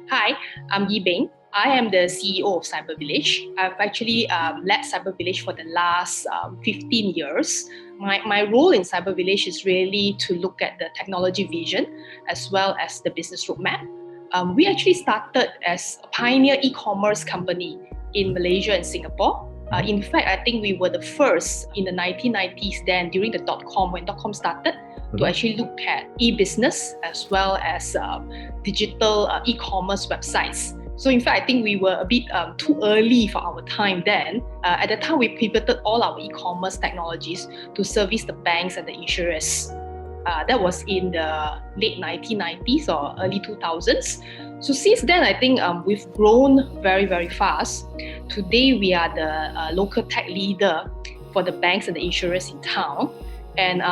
Hi, I'm Yi Bing. I am the CEO of Cyber Village. I've actually led Cyber Village for the last 15 years. My role in Cyber Village is really to look at the technology vision as well as the business roadmap. We actually started as a pioneer e-commerce company in Malaysia and Singapore. In fact, I think we were the first in the 1990s then during the .com, when .com started, to actually look at e-business as well as digital e-commerce websites. So in fact, I think we were a bit too early for our time then. At the time, we pivoted all our e-commerce technologies to service the banks and the insurers. That was in the late 1990s or early 2000s. So since then, I think we've grown very, very fast. Today, we are the local tech leader for the banks and the insurers in town. And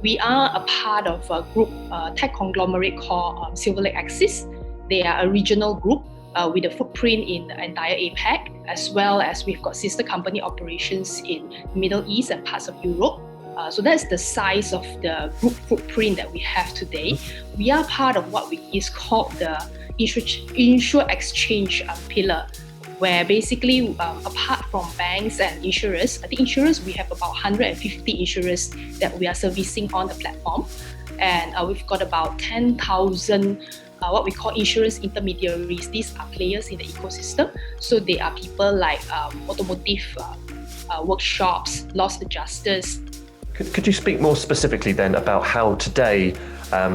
we are a part of a group, tech conglomerate called Silver Lake Axis. They are a regional group with a footprint in the entire APAC, as well as we've got sister company operations in Middle East and parts of Europe. So that's the size of the group footprint that we have today. We are part of what is called the Insure Exchange pillar, where basically, apart from banks and insurers, I think insurers, we have about 150 insurers that we are servicing on the platform. And we've got about 10,000 what we call insurance intermediaries. These are players in the ecosystem. So they are people like automotive workshops, loss adjusters. Could you speak more specifically then about how today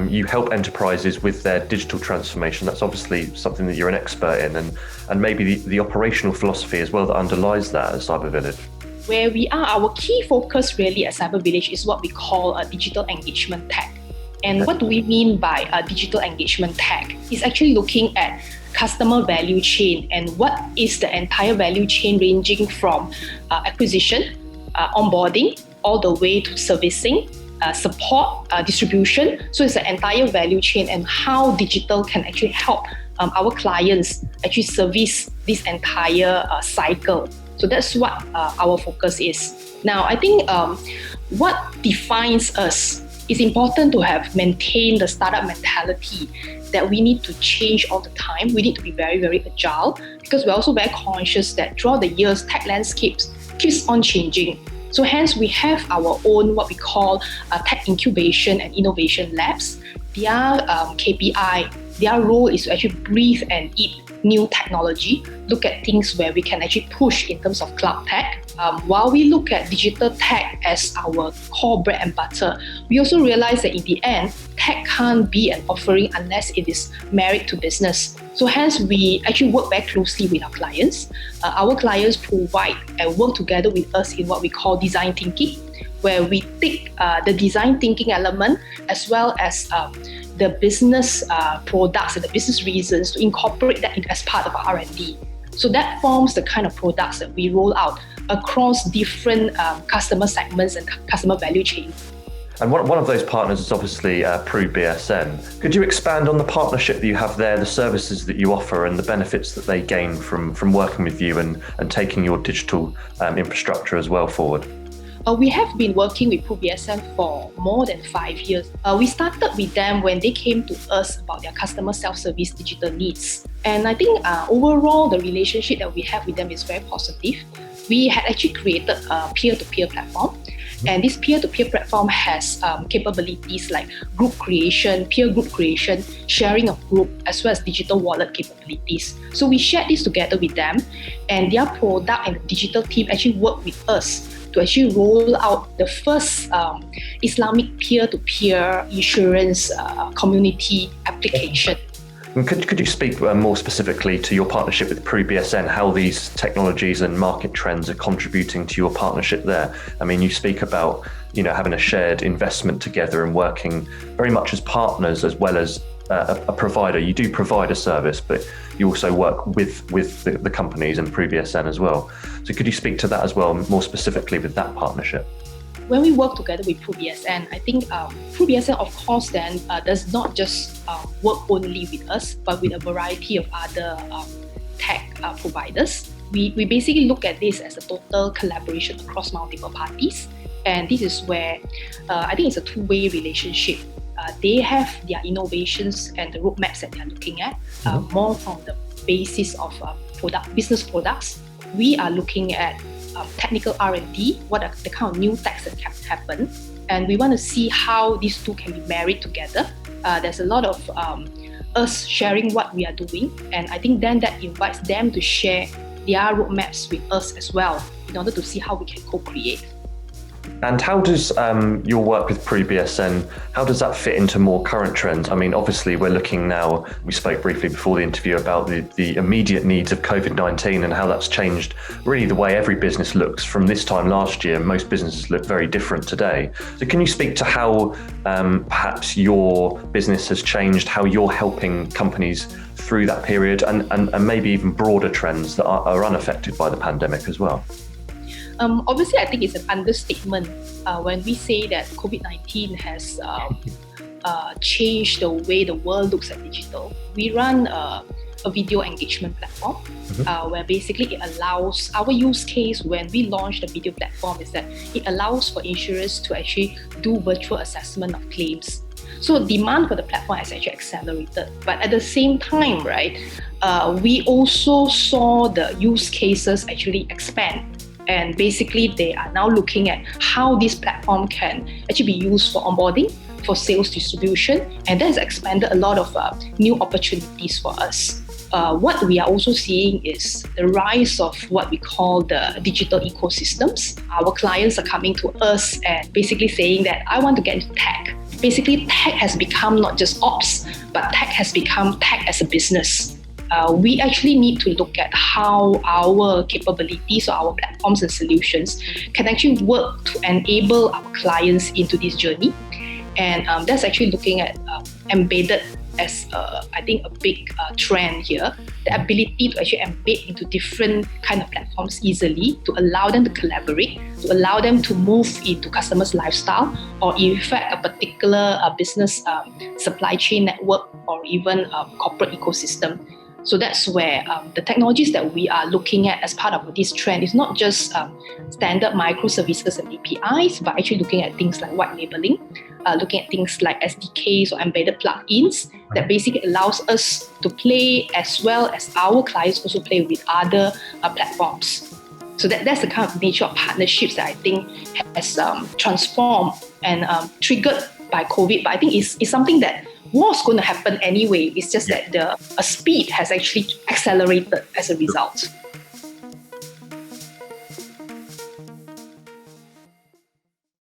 you help enterprises with their digital transformation? That's obviously something that you're an expert in, and maybe the operational philosophy as well that underlies that at Cyber Village. Where we are, our key focus really at Cyber Village is what we call a digital engagement tech. And what do we mean by a digital engagement tech? It's actually looking at customer value chain and what is the entire value chain ranging from acquisition, onboarding, all the way to servicing, support, distribution. So it's the entire value chain and how digital can actually help our clients actually service this entire cycle. So that's what our focus is. Now, I think what defines us, it's important to have maintained the startup mentality that we need to change all the time. We need to be very, very agile because we're also very conscious that throughout the years, tech landscapes keeps on changing. So hence, we have our own what we call tech incubation and innovation labs. Their KPI, their role is to actually breathe and eat new technology, look at things where we can actually push in terms of cloud tech. While we look at digital tech as our core bread and butter, we also realize that in the end, tech can't be an offering unless it is married to business. So hence, we actually work very closely with our clients. Our clients provide and work together with us in what we call design thinking, where we take the design thinking element as well as the business products and the business reasons to incorporate that as part of our R&D. So that forms the kind of products that we roll out across different customer segments and customer value chain. And one of those partners is obviously Pru BSN. Could you expand on the partnership that you have there, the services that you offer and the benefits that they gain from working with you and taking your digital infrastructure as well forward? We have been working with Pru BSN for more than 5 years. We started with them when they came to us about their customer self-service digital needs. And I think overall, the relationship that we have with them is very positive. We had actually created a peer-to-peer platform. And this peer-to-peer platform has capabilities like group creation, peer group creation, sharing of group, as well as digital wallet capabilities. So we shared this together with them, and their product and the digital team actually worked with us to actually roll out the first Islamic peer-to-peer insurance community application. And could you speak more specifically to your partnership with Pru BSN, how these technologies and market trends are contributing to your partnership there? I mean, you speak about having a shared investment together and working very much as partners as well as a provider. You do provide a service, but you also work with the companies and Pru BSN as well. So could you speak to that as well, more specifically with that partnership? When we work together with Pru BSN, I think Pru BSN, of course, then does not just work only with us, but with a variety of other tech providers. We basically look at this as a total collaboration across multiple parties. And this is where I think it's a two-way relationship. they have their innovations and the roadmaps that they're looking at, more from the basis of business products. We are looking at technical R&D, what are the kind of new techs that can happen, and we want to see how these two can be married together. There's a lot of us sharing what we are doing, and I think then that invites them to share their roadmaps with us as well in order to see how we can co-create. And how does your work with PruBSN, how does that fit into more current trends? I mean, obviously we're looking now, we spoke briefly before the interview about the immediate needs of COVID-19 and how that's changed really the way every business looks from this time last year. Most businesses look very different today. So can you speak to how perhaps your business has changed, how you're helping companies through that period, and maybe even broader trends that are unaffected by the pandemic as well? Obviously, I think it's an understatement when we say that COVID-19 has changed the way the world looks at digital. We run a video engagement platform where basically it allows, our use case when we launched the video platform is that it allows for insurers to actually do virtual assessment of claims. So demand for the platform has actually accelerated. But at the same time, right, we also saw the use cases actually expand. And basically, they are now looking at how this platform can actually be used for onboarding, for sales distribution, and that has expanded a lot of new opportunities for us. What we are also seeing is the rise of what we call the digital ecosystems. Our clients are coming to us and basically saying that I want to get into tech. Basically, tech has become not just ops, but tech has become tech as a business. We actually need to look at how our capabilities or our platforms and solutions can actually work to enable our clients into this journey. And that's actually looking at embedded as, I think, a big trend here. The ability to actually embed into different kind of platforms easily, to allow them to collaborate, to allow them to move into customers' lifestyle, or in fact, a particular business supply chain network, or even corporate ecosystem. So that's where the technologies that we are looking at as part of this trend is not just standard microservices and APIs, but actually looking at things like white labeling, looking at things like SDKs or embedded plugins that basically allows us to play as well as our clients also play with other platforms. So that's the kind of nature of partnerships that I think has transformed and triggered by COVID. But I think it's something that was going to happen anyway. It's just that the speed has actually accelerated as a result.